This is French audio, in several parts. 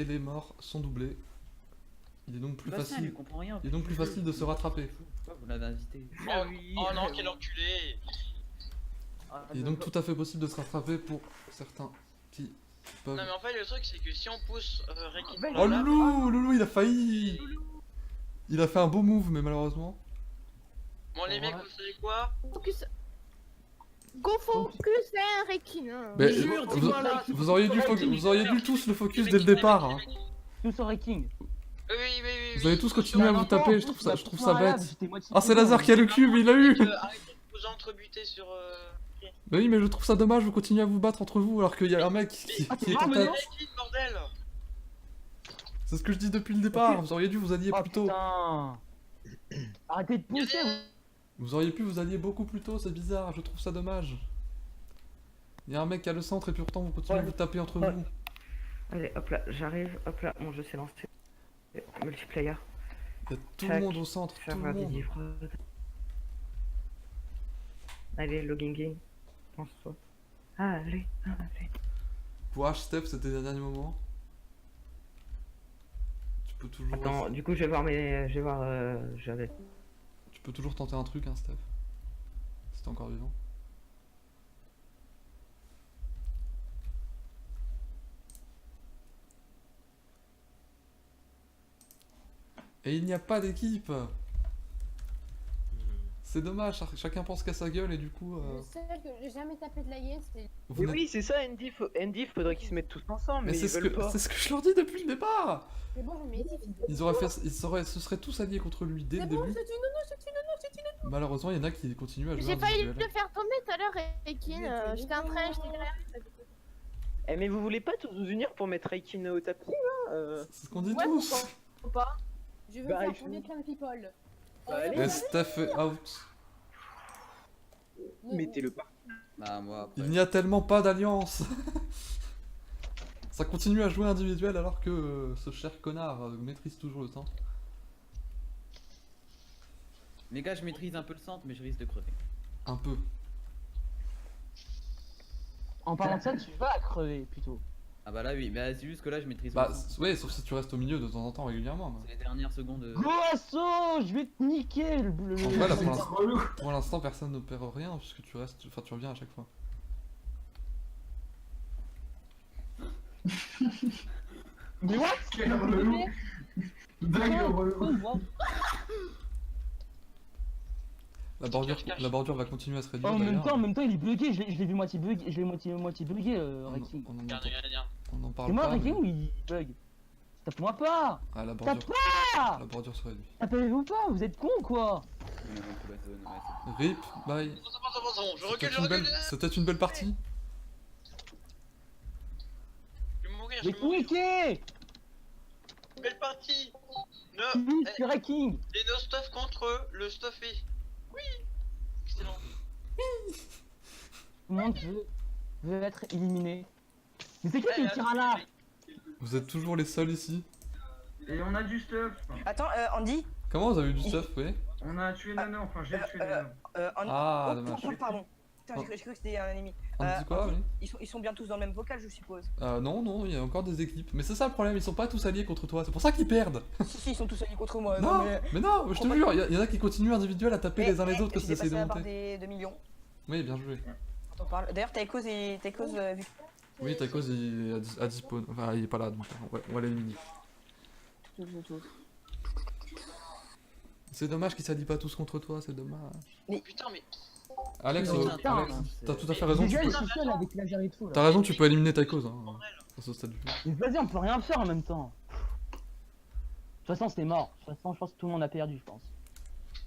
et les morts sont doublés. Il est donc plus Bastien, il facile. comprend rien. Il est donc plus facile de se rattraper. Pourquoi vous l'avez invité? Oh, oh non, quel enculé. Il est donc tout à fait possible de se rattraper pour certains qui peuvent. Non mais en fait le truc c'est que si on pousse Rekin Oh, dans Oh la lave, Loulou, il a failli. Il a fait un beau move mais malheureusement. bon les mecs vous savez quoi? Focus. Go focus un requin. Mais jure, vous, dis-moi là, vous auriez dû tous le focus dès le départ. Hein. Tout sur King. Oui. Vous allez tous continuer à vous taper, je trouve ça bête. J'étais moitié Ah c'est con, Lazare qui a le cube, il l'a eu. Arrêtez de vous entrebuter sur... Bah oui mais je trouve ça dommage, vous continuez à vous battre entre vous alors qu'il y a un mec qui est en tête. Rekin bordel. C'est ce que je dis depuis le départ, vous auriez dû vous allier Oh plus tôt. putain. Arrêtez de pousser. Vous auriez pu vous allier beaucoup plus tôt, c'est bizarre, je trouve ça dommage. Il y a un mec qui a le centre et pourtant vous continuez à vous taper entre vous. Allez, hop là, j'arrive, hop là, mon jeu s'est lancé. Multiplayer. Il y a tout le monde au centre, tout le Serveur monde. Didier Freud. Allez, logging game. Pense-toi. Allez. Pour H-Step, c'était les derniers moments. Tu peux toujours... Attends, du coup, je vais voir mes... Je vais voir... j'avais... Tu peux toujours tenter un truc, hein, Steph. Si t'es encore vivant. Et il n'y a pas d'équipe. C'est dommage, chacun pense qu'à sa gueule et du coup... Le seul que j'ai jamais tapé de la gueule, c'est. vous Mais n'êtes- oui, c'est ça, Andy, faudrait qu'ils se mettent tous ensemble, Mais mais c'est ils ce, veulent pas. c'est ce que je leur dis depuis le départ. C'est bon, je mets Se seraient tous alliés contre lui dès le C'est bon, début. c'est une nono. Malheureusement, il y en a qui continuent à jouer J'ai failli individuel. le faire tomber tout à l'heure, Rekin. J'étais en train, j'étais derrière. Eh, mais vous voulez pas tous vous unir pour mettre Aikin au tapis, là C'est ce qu'on dit Ouais, tous. Faut pas. Je veux Bah, faire il faut- tomber plein de people. Bah, allez. Et Steph est out. Mettez-le pas. Bah moi après. Il n'y a tellement pas d'alliance. Ça continue à jouer individuel alors que ce cher connard maîtrise toujours le temps. Les gars, je maîtrise un peu le centre, mais je risque de crever. Un peu. En parlant de ça, tu vas crever plutôt. Ah bah là oui, mais c'est juste que là je maîtrise Bah le centre. ouais, sauf si tu restes au milieu de temps en temps régulièrement. C'est les dernières secondes. Go assaut, je vais te niquer le... En vrai, là, pour l'instant, personne ne perd rien puisque tu restes, enfin tu reviens à chaque fois. Mais what? Quel relou. Dingue relou. La bordure va continuer à se réduire. En d'ailleurs. même temps, il est bugué, je l'ai vu moitié bugué, je l'ai moitié bugué, Reking. On en Regarde, entend- regarde. on en parle C'est moi, pas. Reking, mais- ou il bug? Tape-moi pas! Ah, la Tape bordure. pas! La bordure se réduit. Tapez-vous pas, vous êtes cons quoi? On est dans toute la zone, ouais, c'est- RIP, bye. Bon, je recule, C'était une belle partie. Je vais mourir, Je je vais vais te mourir. niquer! Belle partie. Oui, Eh, c'est Reking! les no stuff contre le stuffé. Oui. Excellent. Tout le monde veut être éliminé. Mais c'est qui qui me tire à là? Vous êtes toujours les seuls ici. Et on a du stuff. Attends, Andy, Comment vous avez eu du stuff, oui? On a tué Nano, enfin j'ai tué Nano. Andy. Ah, Oh, dommage. pardon. Putain, j'ai cru que c'était un ennemi. On dit quoi, Andy, oui? ils sont bien tous dans le même vocal, je suppose. Non, il y a encore des équipes. Mais c'est ça le problème, ils sont pas tous alliés contre toi, c'est pour ça qu'ils perdent. Si, ils sont tous alliés contre moi. Non, mais... mais non, je te Trop jure, il y en a qui continuent individuels à taper les uns les autres quand j'ai ils essayent de dépassé la barre monter. des 2 millions. Oui, bien joué. Quand on parle. D'ailleurs, Taikos vu. Oui, ta cause il est à dispo. Enfin, il est pas là donc on va l'éliminer. C'est dommage qu'ils s'allient pas tous contre toi, c'est dommage. Putain, mais. Alex, Mais putain, Alex, c'est- t'as tout à fait raison, tu Déjà, peux... je suis seul avec la et tout là. T'as raison, tu peux éliminer ta cause, hein, à ce stade du jeu. Mais vas-y, on peut rien faire en même temps. De toute façon, c'est mort. De toute façon, je pense que tout le monde a perdu, je pense.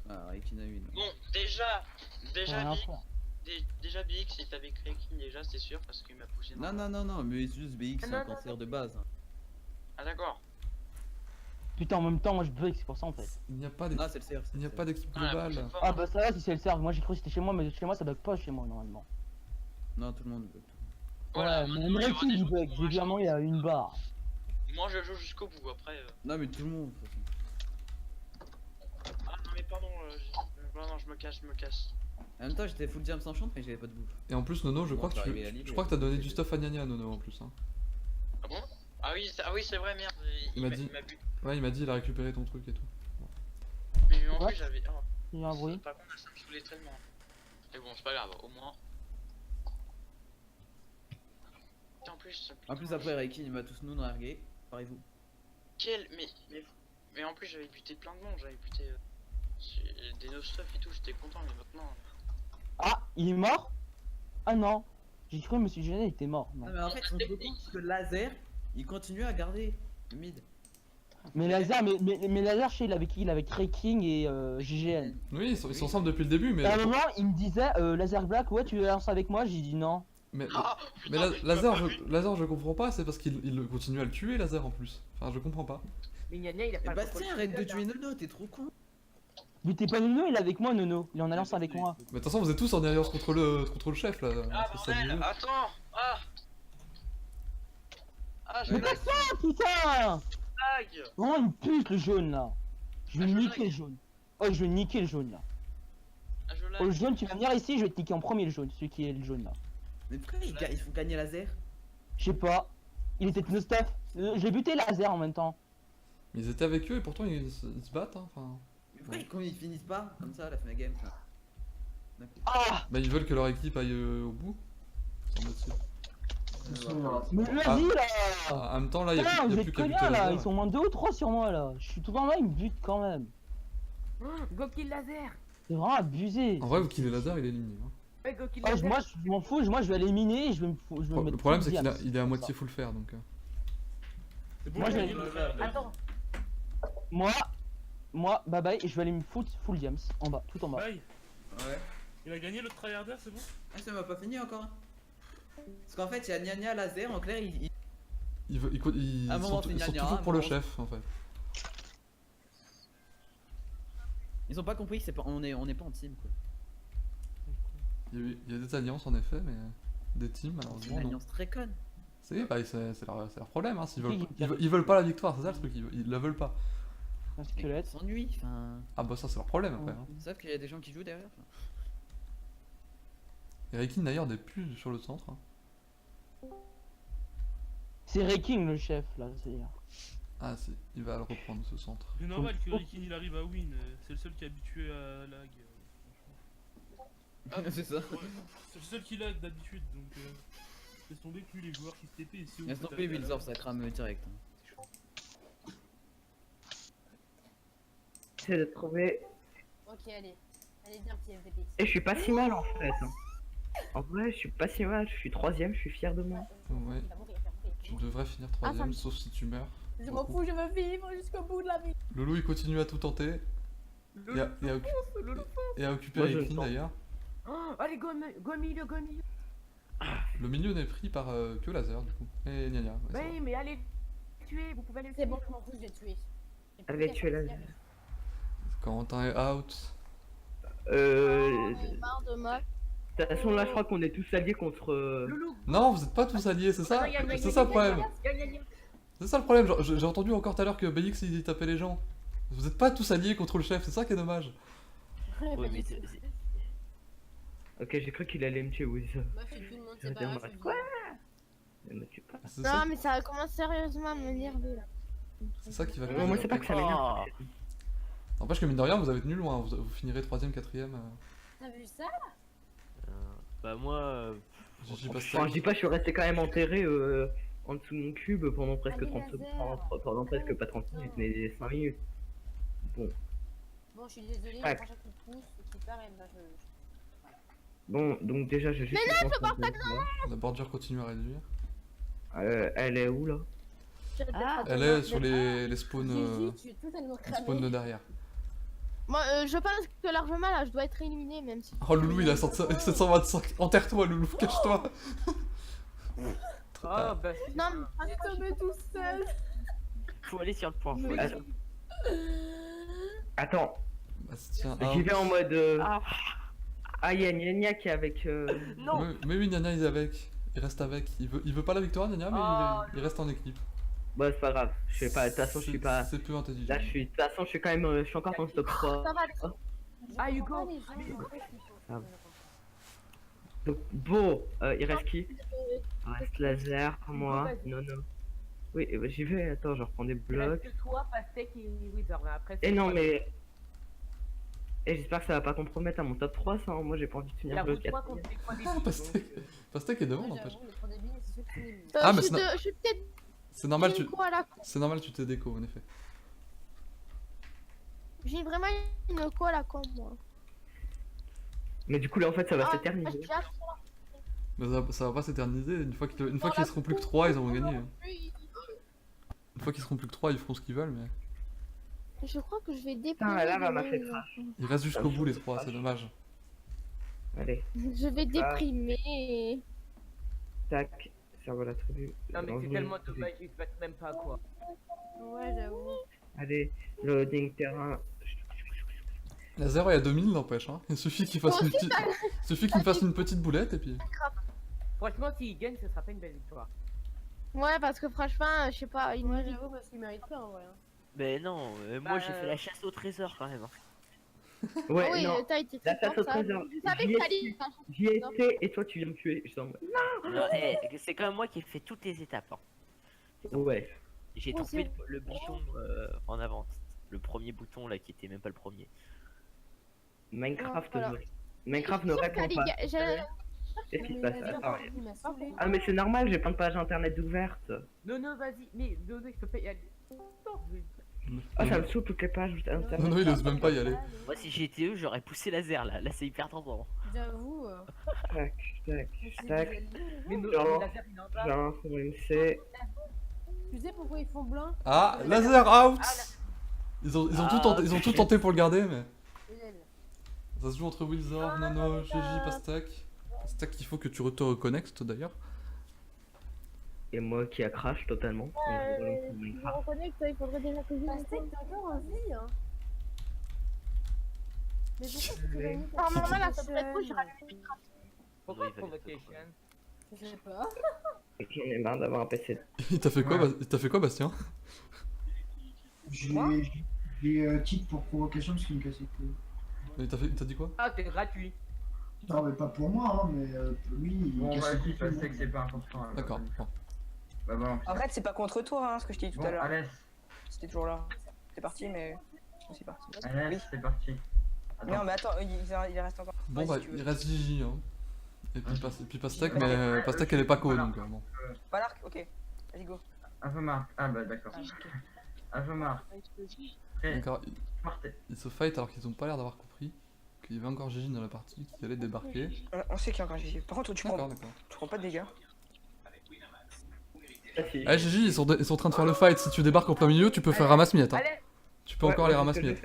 Ah, Rekin a eu une. Bon, déjà On peut rien Big, faire. déjà BX est avec Rekin déjà, c'est sûr, parce qu'il m'a poussé. Non, mais c'est juste BX, c'est un cancer de base. Ah d'accord. Putain, en même temps, moi je bug, c'est pour ça en fait. Il n'y a pas Ah, d'équipe, c'est le CR. il n'y a pas d'équipe Ah, la globale. prochaine fois, Ah bah ça va si c'est le serve. Moi j'ai cru que c'était chez moi, mais chez moi ça bug pas chez moi normalement. Non, tout le monde bug. Voilà, Ouais, mais maintenant, il y aura Reking des il gens bug. qui J'ai vont vu à moi il y a une barre. Moi je joue jusqu'au bout, après. Non, mais tout le monde. De toute façon. Ah non, mais pardon, non, je me casse. En même temps, j'étais full jam sans chante, mais j'avais pas de bouffe. Et en plus, Nono, je Bon, crois que t'es arrivé à Lille, je crois que t'as donné du stuff à Nia Nia, Nono, en plus. Hein. Ah bon? Ah oui, c'est vrai, merde. Il m'a dit. m'a bu. Ouais, il m'a dit, il a récupéré ton truc et tout. Mais en Ouais. plus, j'avais. Oh, Il y a un bruit. par contre, ça me saoulait tellement. Mais bon, c'est pas grave, au moins. En plus, En plus, après, Reiki, il va tous nous narguer. Parlez-vous. quel. Mais en plus, j'avais buté plein de monde, j'avais buté des no stuff et tout, j'étais content, mais maintenant. Ah, il est mort? Ah non. J'ai cru que je me suis gêné, il était mort. Non. Non, mais en fait, on se rend compte que laser, il continue à garder le mid. Mais Laser, mais Laser, je sais, il est avec qui? Il est avec King et GGN. Oui, ils sont ensemble depuis le début, mais. À un moment, il me disait, Laser Black, ouais, tu veux lancer avec moi? J'ai dit non. Mais, Ah, mais putain, Laser, je comprends pas, c'est parce qu'il continue à le tuer, Laser en plus. Enfin, je comprends pas. Mais Gna il a pas Et le Bastien, arrête de tuer Nono, t'es trop con. Mais t'es pas Nono, il est avec moi, Nono. Il est en alliance avec moi. Mais de toute façon, vous êtes tous en alliance contre le chef là. Ah, C'est ça le bordel, jeu. attends. Je Mais lag. Ah putain! Vraiment, il me pute le jaune là. Je vais Ah, je niquer lag. le jaune. Oh, je vais niquer le jaune là. Je lag. Oh, le jaune, tu vas venir ici, je vais te niquer en premier le jaune, celui qui est le jaune là. Mais pourquoi ils font gagner laser? Je sais pas. Il était no stuff. Je l'ai buté Laser en même temps. Mais ils étaient avec eux et pourtant ils se battent. Hein. Enfin, Mais pourquoi ils finissent pas comme ça à la fin de la game ça? Ah! bah, ils veulent que leur équipe aille au bout. semble-t-il. Mais vas-y là! En même temps, là, il y Putain, a vous plus êtes qu'à buter cognards là, Laser. ils sont moins 2 ou 3 sur moi là. Je suis tout en bas, ils me butent quand même. Go kill laser. C'est vraiment abusé. En vrai, vous killez Laser, il est éliminé. Hein. Ouais, go kill Oh, laser. moi je m'en fous, moi je vais l'éliminer et je vais me, je vais me Le mettre problème, c'est full qu'il diams. il est à moitié full fer donc. Moi je vais... Attends. Moi, bye bye, et je vais aller me foutre full diams en bas, tout en bas. Bye. Ouais. Il a gagné le tryharder, c'est bon? Ah, ça m'a pas fini encore. Parce qu'en fait, il y a Nya laser, en clair, il... Ils À un moment, sont, c'est ils sont Nya Nya, toujours à un pour le moment. chef en fait. Ils ont pas compris que c'est pas... on est pas en team quoi. Il y a des alliances en effet, mais des teams C'est malheureusement une non. alliance très conne. Bah, c'est leur problème, hein, s'ils veulent, Oui, ils veulent pas la victoire, c'est ça le truc, ils la veulent pas. Un Ils squelette. s'ennuient, enfin... Ah bah ça c'est leur problème après. Hein. Sauf qu'il y a des gens qui jouent derrière. enfin. Et Rekin d'ailleurs n'est plus sur le centre. Hein. C'est King le chef là, c'est... Ah si, il va le reprendre ce centre. C'est normal que Rikin il arrive à win, c'est le seul qui est habitué à lag. Franchement. C'est ça. Ouais, c'est le seul qui lag d'habitude donc laisse tomber plus les joueurs qui se TP et c'est Laisse tomber, Wilsor, ça crame direct. hein. J'essaie de trouver. Ok, allez. Allez, bien, petit FDP. Et je suis pas si mal en fait. Hein. En vrai, je suis pas si mal, je suis 3ème, je suis fier de moi. Ouais. Il va mourir, il va mourir. Tu devrais finir ça troisième, me- sauf si tu meurs. Je m'en fous, je veux vivre jusqu'au bout de la vie. Loulou il continue à tout tenter. Et à occuper Moi, je Rekin le sens. d'ailleurs. Oh, allez, go milieu, go milieu. Le milieu n'est pris par que Laser du coup. Et Nya Nya. ouais, c'est vrai. Oui, mais allez tuer, vous pouvez aller le C'est tuer. bon, je m'en fous, je vais tuer. Allez, tuer laser. Quentin est out. J'en ai marre de moi. De toute façon, là, je crois qu'on est tous alliés contre. Loulou. Non, vous êtes pas tous alliés, c'est ça? C'est ça le problème. C'est ça le problème, j'ai entendu encore tout à l'heure que BX il tapait les gens. Vous êtes pas tous alliés contre le chef, c'est ça qui est dommage. Ouais, mais ok, j'ai cru qu'il allait me tuer, oui, ça. Moi, je suis tout le monde, Je c'est veux pas dire, grave. moi, je suis quoi vivante. Ne me tue pas. C'est Non, ça, mais ça commence sérieusement à m'énerver là. c'est ça qui va Non, moi, c'est pas que ça m'énerve. N'empêche que mine de rien, vous avez tenu loin, vous finirez 3ème, 4ème. T'as vu ça? Bah moi, GG Enfin, Pastel. je dis pas, je suis resté quand même enterré en dessous de mon cube pendant presque Allez, 30 laser. pendant presque pas 30 minutes, mais 5 minutes. Bon, Bon, je suis désolée, Ouais. le prochain coup de pouce, qui part, et ben je. bon, donc déjà, je suis. Mais non, La bordure continue à réduire. elle est où là? Elle est sur les spawns, Gigi, tu es totalement les spawns de cramé. derrière. Moi, je pense que largement là, je dois être éliminé même si. Oh Loulou il a 725, enterre-toi Loulou, cache-toi. Oh, bah, Non, mais je suis tombé tout seul. faut aller sur le point. Mais- Attends, Bastien j'y out. vais en mode. Ah, Ah, il y a Nya Nya qui est avec. non. Mais oui, Nya Nya il est avec. Il reste avec. Il veut pas la victoire Nya Nya, mais Oh, il reste en équipe. Bah, c'est pas grave, je sais pas, de toute façon, je suis pas. C'est peu intelligent. Là, de toute façon, je suis quand même. Je suis encore dans le top 3. Ça va. Ah, Hugo. Pas les gens, en fait, il faut- Ah. Donc, bon, il reste qui? Euh, Il reste laser, moi, non, non. Oui, bah, j'y vais, attends, je reprends des Il reste blocs. que toi, Pastèque et Wither. Mais après, Et non, mais. Et j'espère que ça va pas compromettre à mon top 3, ça. Hein. Moi, j'ai pas envie de Il y finir a le vous trois 4. contre les trois Ah, débiles. Pastèque est devant, n'empêche. Euh, Ah, mais je suis c'est je suis peut-être C'est normal, une tu... co à la con. C'est normal, tu t'es déco, en effet. J'ai vraiment une co à la con, moi. Mais du coup, là, en fait, ça va Ah, s'éterniser. j'ai hâte. Mais ça va pas s'éterniser, une fois qu'ils Dans la seront plus que 3, ils auront cour, gagné. non plus. Une fois qu'ils seront plus que 3, ils feront ce qu'ils veulent, mais... Je crois que je vais Putain, déprimer. là, va demain, m'a fait les crash. enfants. Ils restent jusqu'au bout, les 3, c'est dommage. Allez, Je vais déprimer. tac. Cerveau la tribu. Non, mais c'est tellement dommage, ils se battent même pas, quoi. Ouais, j'avoue. Allez, loading terrain. La 0 est à 2000, n'empêche, hein. Il suffit qu'il fasse une petite... Il suffit qu'il me fasse une petite boulette, et puis... Franchement, s'ils gagnent, ce sera pas une belle victoire. Ouais, parce que franchement, je sais pas, il mérite. j'avoue parce qu'il mérite pas en vrai. Mais non, moi Bah, j'ai fait la chasse au trésor quand même. Ouais, Ah oui, non. t'as été La très chasse au fort, ça. trésor. Je savais J'y que t'allais. J'y étais et toi tu viens me tuer. Je sens... Non, c'est quand même moi qui ai fait toutes les étapes. Hein. Ouais. J'ai Oh, trouvé c'est- le bouton en avance. Le premier bouton là qui était même pas le premier. Minecraft, Voilà. Minecraft ne répond pas. Qu'est-ce qui se passe? Attends. Il m'a saoulé. Ah mais c'est normal, j'ai plein de pages internet ouvertes. Non, vas-y, mais Dodo, il peut pas y aller. Non, Ah ça me saoule toutes les pages internet. Non, il ose même pas y aller. Moi si j'étais eux j'aurais poussé laser là. Là c'est hyper tentant. J'avoue. Tac, tac, c'est tac. des alliés. mais non, Genre, mais laser, il en bas. Genre, on MC. Tu sais pourquoi ils font blanc? Ah, laser out. Ils ont ils ont tout tenté pour le garder, mais... Elle. Ça se joue entre Wilzor, Nono, GG, Pastak. Pastak, il faut que tu te reconnectes, d'ailleurs. Et moi qui a crash totalement. Donc, Je me reconnecte, il faudrait déjà que je Pastèque, t'es encore en vie, hein. Mais pourquoi tu fais gagner Non, ta mais là, ça Provocation? peut être cool, j'ai rallumé le micro. Pourquoi Oui, il va provocation? Je sais pas. J'en ai marre d'avoir un PC. Il t'a fait quoi, il t'a fait quoi, Bastien? J'ai titre pour provocation parce qu'il me cassait le cou. Il t'a dit quoi? Ah, t'es gratuit. Non, mais pas pour moi, hein, mais lui, il Bon, casse le vas-y, cou. parce que c'est pas important. D'accord. Bon. Bah bon. En fait, c'est pas contre toi, hein, ce que je t'ai dit tout Bon, à l'heure. Alès, C'était toujours là. C'est parti, mais. Je suis parti. Alès, Oui. c'est parti. Non, mais attends, il reste encore. Bon, Vas-y, bah, si tu veux. il reste Gigi, hein. Et puis Pastak, Ouais. mais Pastak, elle est pas co, donc bon. Pas l'arc, ok. Vas-y, go. Avomar. Ah bah d'accord. Avomar. Prêt. D'accord, Partez. ils se fight alors qu'ils ont pas l'air d'avoir compris qu'il y avait encore Gigi dans la partie, qui allait débarquer. On sait qu'il y a encore Gigi. Par contre, tu D'accord, d'accord. prends pas de dégâts. Eh Gigi, ils sont en train de faire le fight, si tu débarques en plein milieu, tu peux faire ramasse-miettes, hein. Allez, Tu peux encore les ramasse-miettes.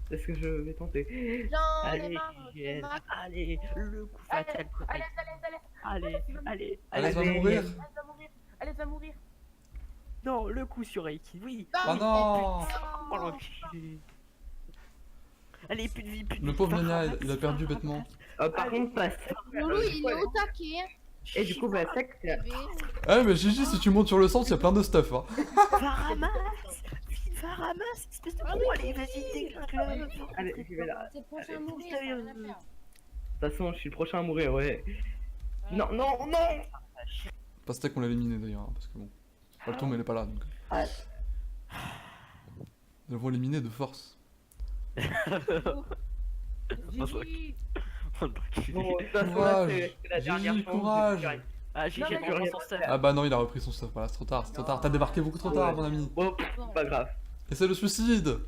C'est ce que je vais tenter. J'en ai Allez, marre, Gigi, Max. allez, le coup fatal. allez. Allez, Allez, va Allez. mourir. Allez, va mourir. Non, le coup sur Aikin, oui. Oh non. Oh l'enculé. Allez, plus de vie, plus de vie. Le pauvre va, Nina, ramasse, il a perdu va, bêtement. Par contre, passe. Loulou, il est au taquet. Et du coup, bah, sec. Eh mais Gigi, si tu montes sur le centre, il y a plein de stuff, hein. Va ramasse, vite, va ramasse, espèce de gros, allez, vas-y, déglingue. Allez, j'y vais là. C'est le prochain à Allez, mourir, t'as rien à faire. De toute façon, je suis le prochain à mourir, ouais. Non, non, non. Pastak, on l'a éliminé d'ailleurs, hein, parce que bon. Faltom, elle est pas là, donc. Nous l'avons éliminé de force. Gigi. Bon, de toute façon, là, Courage, c'est la dernière Gigi, chance. courage. Ah, j'ai Non, mais reprend son stuff. Ah bah non, il a repris son stuff, voilà, c'est trop tard, c'est trop tard. T'as débarqué beaucoup trop tard, mon ami. Bon, pas grave. Et c'est le suicide.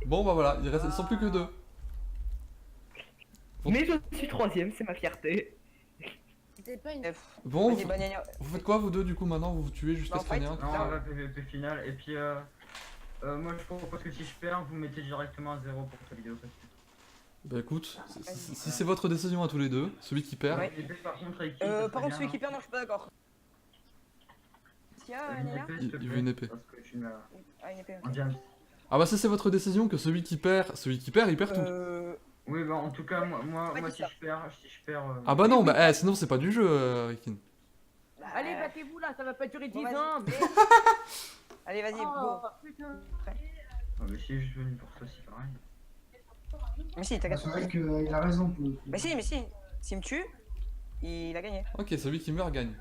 Bon bah voilà, ils sont plus que 2. Mais je suis troisième, c'est ma fierté. C'était pas une. Bon, Vas-y, Banania. vous faites quoi vous deux du coup maintenant? Vous vous tuez jusqu'à Bah, ce qu'il y en ait un qui- Non, on va PVP final. Et puis, moi je propose que si je perds, vous mettez directement à 0 pour ta vidéo. Bah écoute, si c'est votre décision à tous les deux, celui qui perd, Ouais. PVP par contre, avec qui, ça serait Par contre, bien, celui qui hein. perd, non, je suis pas d'accord. Est-ce qu'il y a Une Nina épée, il s'il te veut plaît, une épée. Parce que tu me l'as. Ah, une épée. En diams. Ah bah si c'est votre décision que celui qui perd, il perd tout. Oui, bah en tout cas, moi Ouais, si c'est ça. je perds, Ah bah non, bah sinon c'est pas du jeu, Rikin. Allez, battez-vous là, ça va pas durer 10 Bon, vas-y. ans. Mais... Allez, vas-y, Oh, go. putain. Oh, mais si je suis venu pour ça, c'est pareil. Mais si, t'as C'est vrai gagné. qu'il a raison pour le coup. Mais si. S'il me tue, il a gagné. Ok, celui qui meurt gagne.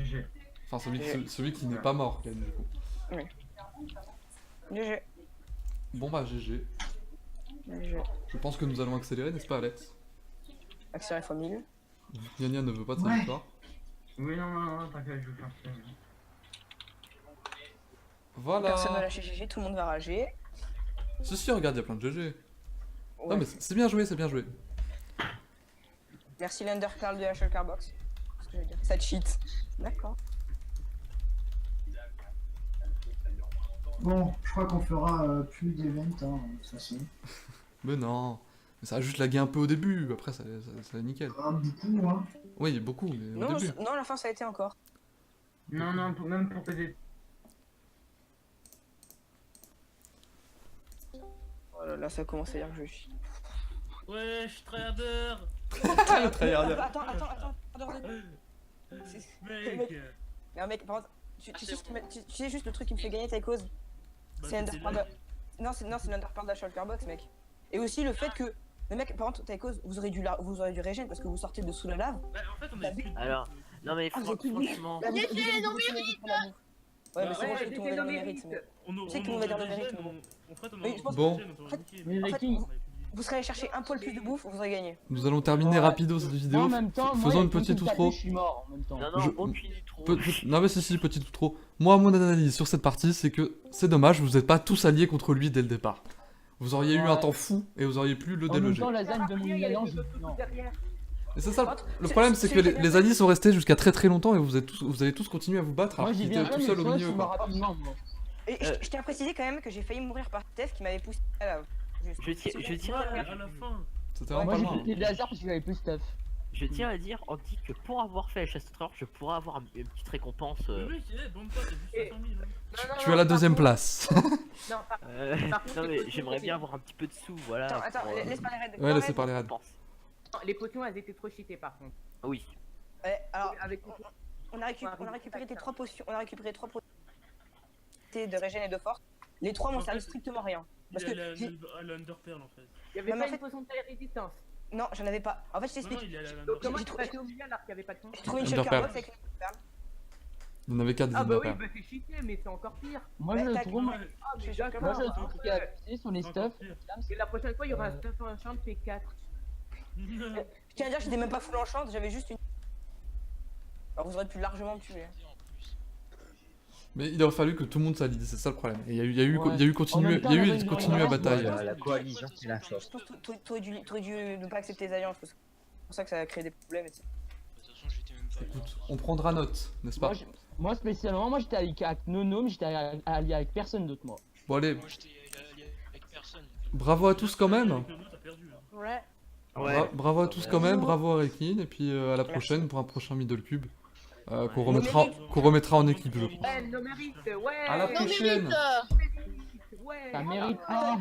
GG. Enfin, celui qui n'est pas mort, quand même, du coup. Oui. GG. Bon bah, GG. GG. Je pense que nous allons accélérer, n'est-ce pas, Alex? Accéléré fois 1000. Nia ne veut pas de sa Ouais. victoire. Oui, non, t'inquiète, je vais faire ça. Voilà. Personne va lâcher GG, tout le monde va rager. Si, regarde, il y a plein de GG. Non, Ouais. mais c'est bien joué, c'est bien joué. Merci l'Underclarl de la Shulkerbox. Ce que je veux dire. Ça cheat. D'accord. Bon, je crois qu'on fera plus d'event, hein, de toute façon. Mais non. Mais ça a juste lagué un peu au début, après ça est nickel. Beaucoup, hein. Oui, beaucoup, mais au Non, début. non, à la fin ça a été encore. Non, même pour PD. Oh là là, ça commence à dire que je suis. Wesh, trader. Le tryharder. Attends. Mec. Mais un mec, par contre, tu sais juste le truc qui me fait gagner ta cause. C'est l'Underclarl de... Non, c'est l'Underclarl de la Shulkerbox, mec. Et aussi le fait que... Mais mec, par contre, ta cause, vous aurez du régène parce que vous sortez de sous la lave. Bah, en fait, on a plus de... Alors, non mais Ah, vous êtes plus franchement... Bah, vous avez dit pour la bouffe. Ouais, mais c'est vrai que tout le monde va dans le mérite. mais- On Tu sais que tout le monde va dans le aurait mérite, régène, mais En fait, on Oui, je pense aurait Bon. régène, on aurait niqué, Mais En fait, Ricky, Vous serez allé chercher un poil plus de bouffe, vous aurez gagné. Nous allons terminer rapido cette moi, vidéo. en même temps, moi, Faisons une quand petite on me outro. tapait, je suis mort en même temps. Non, non, Je- aucune trop. Non mais si, petite outro. Moi, mon analyse sur cette partie, c'est que c'est dommage, vous n'êtes pas tous alliés contre lui dès le départ. Vous auriez eu un Ouais. temps fou et vous auriez pu le En même déloger. temps, la ZAN de mon alliance, non. Et c'est ça, le problème c'est que les alliés sont restés jusqu'à très longtemps et vous allez tous continuer à vous battre Moi, alors j'y qu'il viens était tout mais seul au toi, milieu. tu m'as quoi. rapidement, moi. Et je tiens à préciser quand même que j'ai failli mourir par Steph qui m'avait poussé à la lave. Je tiens Ouais, à la fin. C'était Moi, vraiment pas j'ai loin. fait des lasers parce que j'avais plus stuff. à dire, on dit que pour avoir fait la chasseur, je pourrais avoir une petite récompense. Le mec, bande pas, t'as juste 500 000. hein. Tu as la deuxième place. Non, Non mais j'aimerais bien avoir un petit peu de sous, voilà. Attends, pour, laisse parler Red. Ouais, laissez parler Red. récompense. les potions elles étaient trop cheatées par contre. Oui. Ouais, alors, Avec on a récupéré tes 3 potions. On a récupéré 3 potions de régène et de force. Les 3 m'ont servi strictement rien. Parce Il que. est à l'Underpearl en fait. il y avait Non, mais pas en une fait- potion de taille résistance. Non, j'en avais pas. En fait, je Non, non, t'explique. il est à Donc l'Underpearl. comment J'ai tu trouvé- passais au milieu alors qu'il y avait pas de chance? J'ai trouvé une Underpearl. Shulkerbox avec une perle. Il y en avait 4 des Ah bah oui, Underpearl. bah c'est cheaté mais c'est encore pire. Moi, je Ouais, le tac. trouve. Ouais, Ah mais Je- d'accord. Moi, je hein. trouve qu'il y a appuyé sur les c'est stuff. encore pire. Et la prochaine fois il y aura un stuff enchant P4. Je tiens à dire que j'étais même pas full enchant, j'avais juste une. Alors vous aurez pu largement me tuer. Mais il aurait fallu que tout le monde s'allie, c'est ça le problème. Et il y a eu Ouais. continué, En même temps, il y a la eu règle continué à de bataille. la coalition, c'est la Je pense que t'aurais dû ne pas accepter les alliances, parce que c'est pour ça que ça a créé des problèmes. De toute façon, j'étais même pas. Écoute, on prendra note, n'est-ce pas? Moi, spécialement, moi j'étais allié avec Nono, mais j'étais allié avec personne d'autre, moi. Bon allez, Moi, j'étais allié avec personne. bravo à tous quand même. Avec le nôtre, t'as perdu. hein. Ouais. Bravo à tous quand même, bravo à Rekin, et puis à la prochaine pour un prochain Middle Cube. Qu'on remettra en équipe, je crois. Ouais, nos mérites, ouais. À la Non, prochaine. mérite Ouais. Ça mérite pas.